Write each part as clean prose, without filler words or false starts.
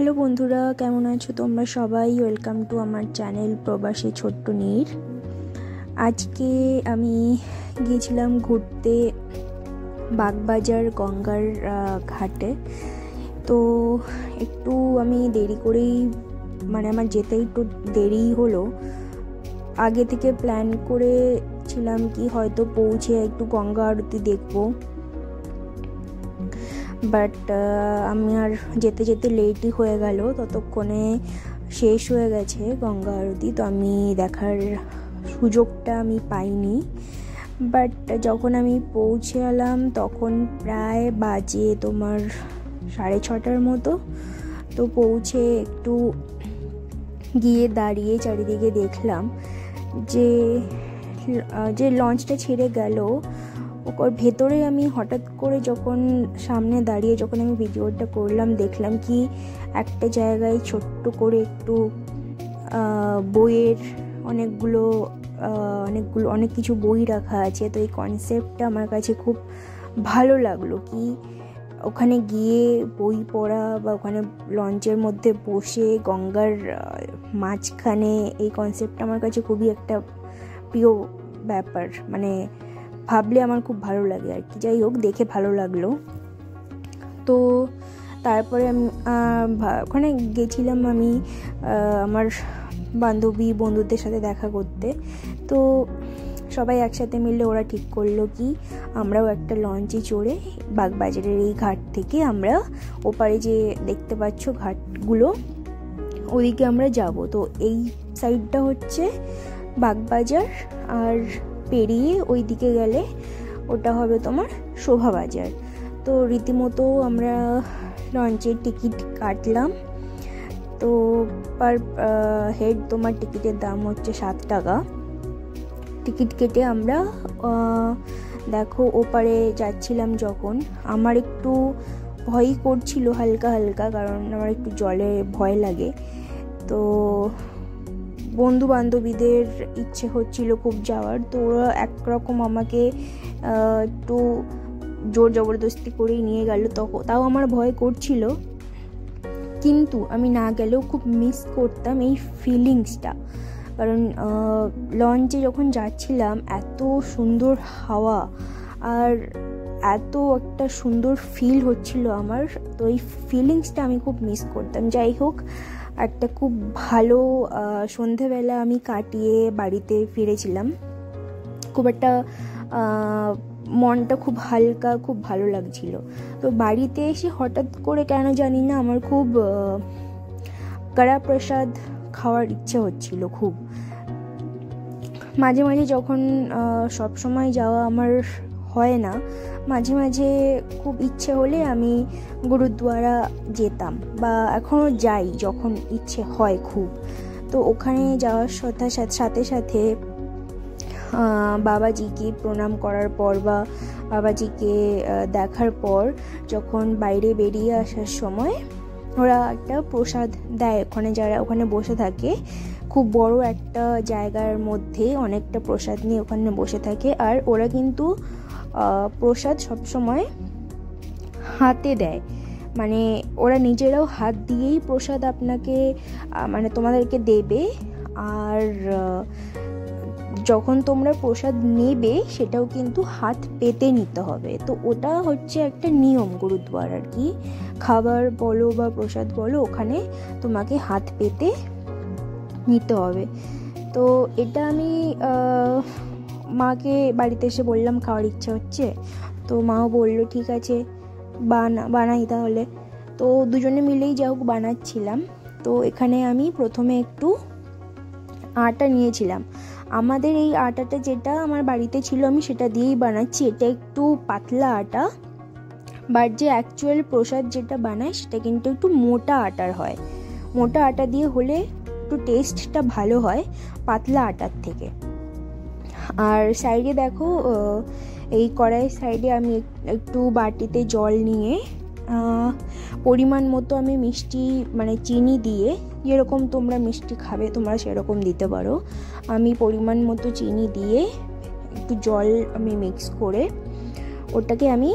Hello বন্ধুরা, কেমন আছো তোমরা সবাই? ওয়েলকাম টু আমার চ্যানেল প্রবাসী ছোট্ট নীর। আজকে আমি গিয়েছিলাম ঘুরতে বাগবাজার গঙ্গার ঘাটে। তো একটু আমি দেরি করেই আমার যেতে একটু দেরি হলো। আগে থেকে প্ল্যান করেছিলাম কি হয়তো পৌঁছে একটু গঙ্গা আরতি দেখবো, বাট আমি আর যেতে যেতে লেটই হয়ে গেল। ততক্ষণে শেষ হয়ে গেছে গঙ্গা আরতি, তো আমি দেখার সুযোগটা আমি পাইনি। বাট যখন আমি পৌঁছে এলাম তখন প্রায় বাজে তোমার 6:30 মতো। তো পৌঁছে একটু গিয়ে দাঁড়িয়ে চারিদিকে দেখলাম যে লঞ্চটা ছেড়ে গেল ওর ভেতরে। আমি হঠাৎ করে যখন সামনে দাঁড়িয়ে যখন আমি ভিডিওটা করলাম, দেখলাম কি একটা জায়গায় ছোট্ট করে একটু বইয়ের অনেক কিছু বই রাখা আছে। তো এই কনসেপ্টটা আমার কাছে খুব ভালো লাগলো, কি ওখানে গিয়ে বই পড়া বা ওখানে লঞ্চের মধ্যে বসে গঙ্গার মাঝখানে, এই কনসেপ্টটা আমার কাছে খুবই একটা প্রিয় ব্যাপার। ভাবলে আমার খুব ভালো লাগে আর কি। যাই হোক, দেখে ভালো লাগলো। তো তারপরে আমি ওখানে গেছিলাম আমি আমার বন্ধুদের সাথে দেখা করতে। তো সবাই একসাথে মিলে ওরা ঠিক করলো কি আমরাও একটা লঞ্চে চড়ে বাগবাজারের এই ঘাট থেকে আমরা ওপারে যে দেখতে পাচ্ছ ঘাটগুলো, ওদিকে আমরা যাব। তো এই সাইডটা হচ্ছে বাগবাজার, আর পেরিয়ে ওই দিকে গেলে ওটা হবে তোমার শোভাবাজার। তো রীতিমতো আমরা লঞ্চের টিকিট কাটলাম। তো পার হেড তোমার টিকিটের দাম হচ্ছে 7 টাকা। টিকিট কেটে আমরা দেখো ওপারে যাচ্ছিলাম। যখন আমার একটু ভয়ই করছিল হালকা হালকা, কারণ আমার একটু জলে ভয় লাগে। তো বন্ধু বান্ধবীদের ইচ্ছে হচ্ছিল খুব যাওয়ার, তো ওরা একরকম আমাকে একটু জোর জবরদস্তি করেই নিয়ে গেল। তাও আমার ভয় করছিল, কিন্তু আমি না গেলেও খুব মিস করতাম এই ফিলিংসটা। কারণ লঞ্চে যখন যাচ্ছিলাম এত সুন্দর হাওয়া আর এত একটা সুন্দর ফিল হচ্ছিল আমার, তো এই ফিলিংসটা আমি খুব মিস করতাম। যাই হোক, একটা খুব ভালো সন্ধেবেলা আমি কাটিয়ে বাড়িতে ফিরেছিলাম। খুব একটা মনটা খুব হালকা, খুব ভালো লাগছিল। তো বাড়িতে এসে হঠাৎ করে কেন জানি না আমার খুব কড়া প্রসাদ খাওয়ার ইচ্ছে হচ্ছিল খুব। মাঝে মাঝে যখন সব সময় যাওয়া আমার হয় না, মাঝে মাঝে খুব ইচ্ছে হলে আমি গুরুদ্বারা যেতাম, বা এখনও যাই যখন ইচ্ছে হয় খুব। তো ওখানে যাওয়ার সাথে সাথে বাবাজিকে প্রণাম করার পর বা বাবাজিকে দেখার পর যখন বাইরে বেরিয়ে আসার সময় ওরা একটা প্রসাদ দেয়। ওখানে বসে থাকে, খুব বড় একটা জায়গার মধ্যে অনেকটা প্রসাদ নিয়ে ওখানে বসে থাকে। আর ওরা কিন্তু প্রসাদ সবসময় হাতে দেয়, ওরা নিজেরাও হাত দিয়েই প্রসাদ আপনাকে তোমাদেরকে দেবে। আর যখন তোমরা প্রসাদ নেবে সেটাও কিন্তু হাত পেতে নিতে হবে। তো ওটা হচ্ছে একটা নিয়ম গুরুদ্বার আর কি। খাবার বলো বা প্রসাদ বলো, ওখানে তোমাকে হাত পেতে নিতে হবে। তো এটা আমি মাকে বাড়িতে এসে বললাম খাওয়ার ইচ্ছা হচ্ছে। তো মাও বললো ঠিক আছে বানাই তাহলে। তো দুজনে মিলেই যা হোক বানাচ্ছিলাম। তো এখানে আমি প্রথমে একটু আটা নিয়েছিলাম। আমাদের এই আটাটা যেটা আমার বাড়িতে ছিল আমি সেটা দিয়েই বানাচ্ছি। এটা একটু পাতলা আটা, বাট যে অ্যাকচুয়াল প্রসাদ যেটা বানায় সেটা কিন্তু একটু মোটা আটার হয়। মোটা আটা দিয়ে হলে একটু টেস্টটা ভালো হয় পাতলা আটার থেকে। আর সাইডে দেখো এই কড়াইয়ের সাইডে আমি একটু বাটিতে জল নিয়ে পরিমাণ মতো আমি মিষ্টি চিনি দিয়ে, যেরকম তোমরা মিষ্টি খাবে তোমরা সেরকম দিতে পারো। আমি পরিমাণ মতো চিনি দিয়ে একটু জল আমি মিক্স করে ওটাকে আমি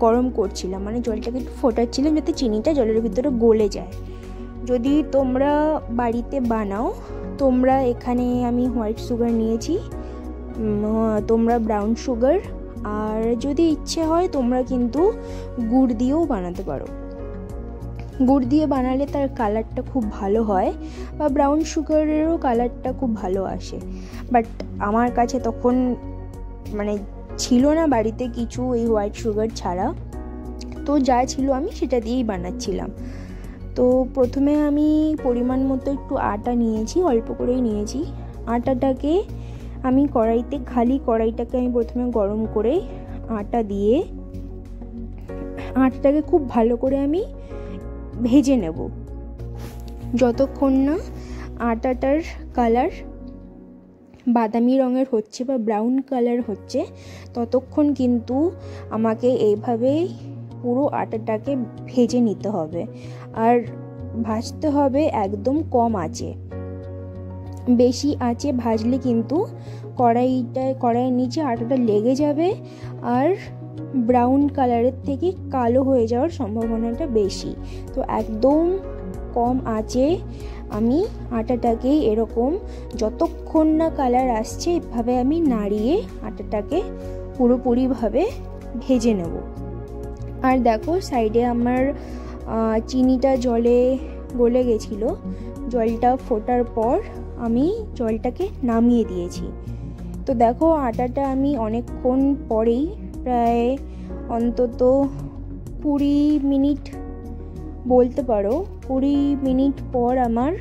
গরম করছিলাম, জলটাকে একটু ফোটাচ্ছিলাম যাতে চিনিটা জলের ভিতরে গলে যায়। যদি তোমরা বাড়িতে বানাও, তোমরা এখানে আমি হোয়াইট সুগার নিয়েছি, তোমরা ব্রাউন সুগার, আর যদি ইচ্ছে হয় তোমরা কিন্তু গুড় দিয়েও বানাতে পারো। গুড় দিয়ে বানালে তার কালারটা খুব ভালো হয়, বা ব্রাউন সুগারেরও কালারটা খুব ভালো আসে। বাট আমার কাছে তখন মানে ছিল না বাড়িতে কিছু এই হোয়াইট সুগার ছাড়া, তো যা ছিল আমি সেটা দিয়েই বানাচ্ছিলাম। তো প্রথমে আমি পরিমাণ মতো একটু আটা নিয়েছি, অল্প করেই নিয়েছি। আটাটাকে আমি খালি কড়াইটাকে আমি প্রথমে গরম করে আটা দিয়ে আটাটাকে খুব ভালো করে আমি ভেজে নেব, যতক্ষণ না আটাটার কালার বাদামি রঙের হচ্ছে বা ব্রাউন কালার হচ্ছে, ততক্ষণ কিন্তু আমাকে এইভাবে পুরো আটাটাকে ভেজে নিতে হবে। আর ভাজতে হবে একদম কম আঁচে। বেশি আঁচে ভাজলে কিন্তু কড়াইয়ের নিচে আটাটা লেগে যাবে, আর ব্রাউন কালারের থেকে কালো হয়ে যাওয়ার সম্ভাবনাটা বেশি। তো একদম কম আঁচে আমি আটাটাকে এরকম যতক্ষণ না কালার আসছে এভাবে আমি নাড়িয়ে আটাটাকে পুরোপুরিভাবে ভেজে নেব। আর দেখো সাইডে আমার চিনিটা জলে গলে গেছিলো। জলটা ফোটার পর আমি জলটাকে নামিয়ে দিয়েছি। তো দেখো আটাটা আমি অনেকক্ষণ পরেই, প্রায় অন্তত 20 মিনিট বলতে পারো, 20 মিনিট পর আমার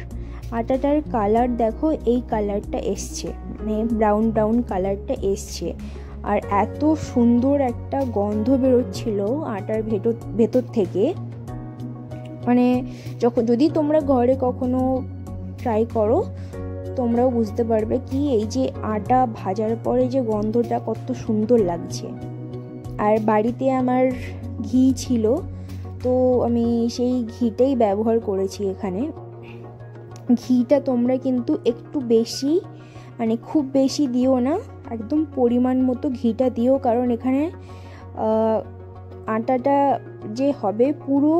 আটাটার কালার দেখো এই কালারটা এসছে, মানে ব্রাউন ব্রাউন কালারটা এসছে। আর এত সুন্দর একটা গন্ধ বেরোচ্ছিল আটার ভেতর থেকে, মানে যদি তোমরা ঘরে কখনো ট্রাই করো তোমরাও বুঝতে পারবে কি এই যে আটা ভাজার পরে যে গন্ধটা কত সুন্দর লাগছে। আর বাড়িতে আমার ঘি ছিল, তো আমি সেই ঘিটাই ব্যবহার করেছি এখানে। ঘিটা তোমরা কিন্তু একটু বেশি, মানে খুব বেশি দিও না, একদম পরিমাণ মতো ঘিটা দিও, কারণ এখানে আটাটা যে হবে পুরো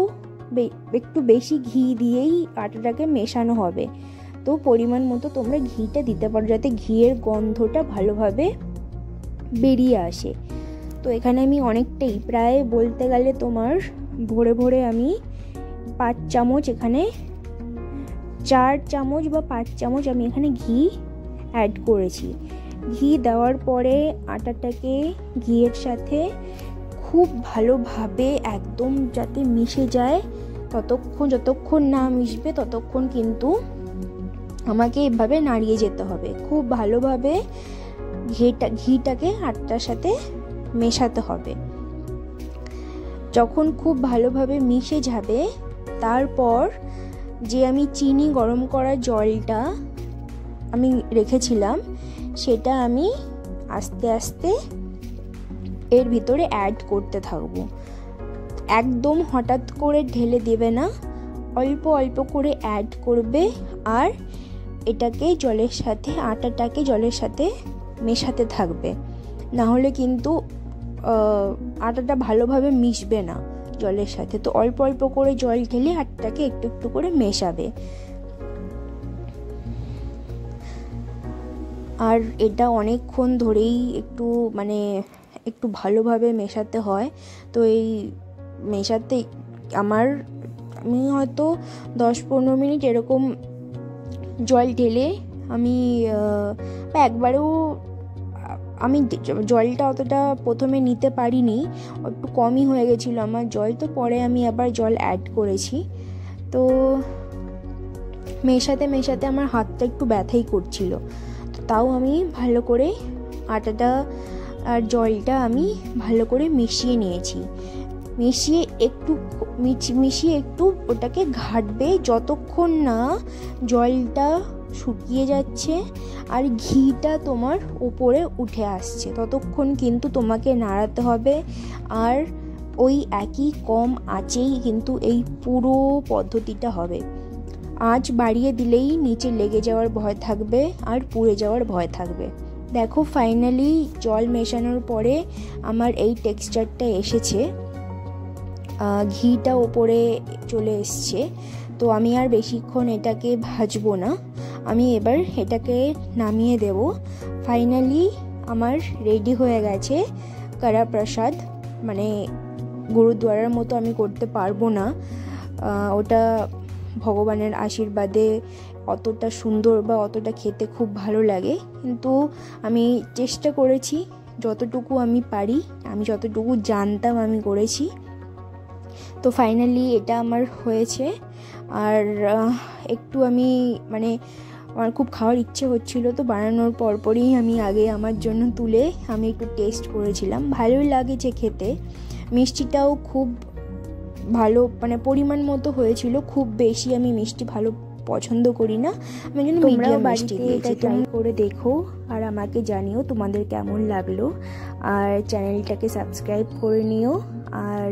একটু বেশি ঘি দিয়েই আটাটাকে মেশানো হবে। তো পরিমাণ মতো তোমরা ঘিটা দিতে পারো, যাতে ঘিয়ের গন্ধটা ভালোভাবে বেরিয়ে আসে। তো এখানে আমি অনেকটাই, প্রায় বলতে গেলে তোমার ভরে ভরে আমি 5 চামচ, এখানে 4 চামচ বা 5 চামচ আমি এখানে ঘি অ্যাড করেছি। ঘি দেওয়ার পরে আটাটাকে ঘিয়ের সাথে খুব ভালোভাবে একদম যাতে মিশে যায়, যতক্ষণ না মিশবে ততক্ষণ কিন্তু আমাকে এভাবে নাড়িয়ে যেতে হবে। খুব ভালোভাবে ঘিটাকে আটার সাথে মেশাতে হবে। যখন খুব ভালোভাবে মিশে যাবে, তারপর যে আমি চিনি গরম করা জলটা আমি রেখেছিলাম সেটা আমি আস্তে আস্তে এর ভিতরে অ্যাড করতে থাকবো। একদম হঠাৎ করে ঢেলে দেবে না, অল্প অল্প করে অ্যাড করবে। আর এটাকে আটাটাকে জলের সাথে মেশাতে থাকবে, না হলে কিন্তু আটাটা ভালোভাবে মিশবে না জলের সাথে। তো অল্প অল্প করে জল ঢেলে আটাটাকে একটু একটু করে মেশাবে। আর এটা অনেকক্ষণ ধরেই একটু ভালোভাবে মেশাতে হয়। তো এই মেশাতে আমি হয়তো 10-15 মিনিট এরকম জল ঢেলে একবারেও আমি জলটা অতটা প্রথমে নিতে পারিনি, একটু কমই হয়ে গেছিলো আমার জল। তো পরে আমি আবার জল অ্যাড করেছি। তো মেশাতে মেশাতে আমার হাতটা একটু ব্যথাই করছিল, তো তাও আমি ভালো করে আটাটা আর জলটা আমি ভালো করে মিশিয়ে নিয়েছি। মিশিয়ে একটু ওটাকে ঘাটবে যতক্ষণ না জলটা শুকিয়ে যাচ্ছে আর ঘিটা তোমার উপরে উঠে আসছে, ততক্ষণ কিন্তু তোমাকে নাড়াতে হবে। আর ওই একই কম আঁচেই কিন্তু এই পুরো পদ্ধতিটা হবে। আঁচ বাড়িয়ে দিলেই নিচে লেগে যাওয়ার ভয় থাকবে আর পুড়ে যাওয়ার ভয় থাকবে। দেখো ফাইনালি জল মেশানোর পরে আমার এই টেক্সচারটা এসেছে। ঘিটা ওপরে চলে এসছে। তো আমি আর বেশিক্ষণ এটাকে ভাজবো না, আমি এবার এটাকে নামিয়ে দেব। ফাইনালি আমার রেডি হয়ে গেছে কড়া প্রসাদ। মানে গুরুদ্বারার মতো আমি করতে পারবো না, ওটা ভগবানের আশীর্বাদে অতটা সুন্দর বা অতটা খেতে খুব ভালো লাগে, কিন্তু আমি চেষ্টা করেছি যতটুকু আমি পারি, আমি যতটুকু জানতাম আমি করেছি। তো ফাইনালি এটা আমার হয়েছে। আর একটু আমি মানে আমার খুব খাওয়ার ইচ্ছে হচ্ছিল, তো বানানোর পরপরই আমি আগে আমার জন্য তুলে আমি একটু টেস্ট করেছিলাম। ভালোই লাগেছে খেতে, মিষ্টিটাও খুব ভালো মানে পরিমাণ মতো হয়েছিল। খুব বেশি আমি মিষ্টি ভালো পছন্দ করি না, আমি জন্য মিডিয়াম মিষ্টি দিয়েছি। ট্রাই করে দেখো আর আমাকে জানিও তোমাদের কেমন লাগলো। আর চ্যানেলটাকে সাবস্ক্রাইব করে নিও, আর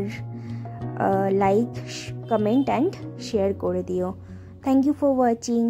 লাইক, কমেন্ট অ্যান্ড শেয়ার করে দিও। Thank you for watching.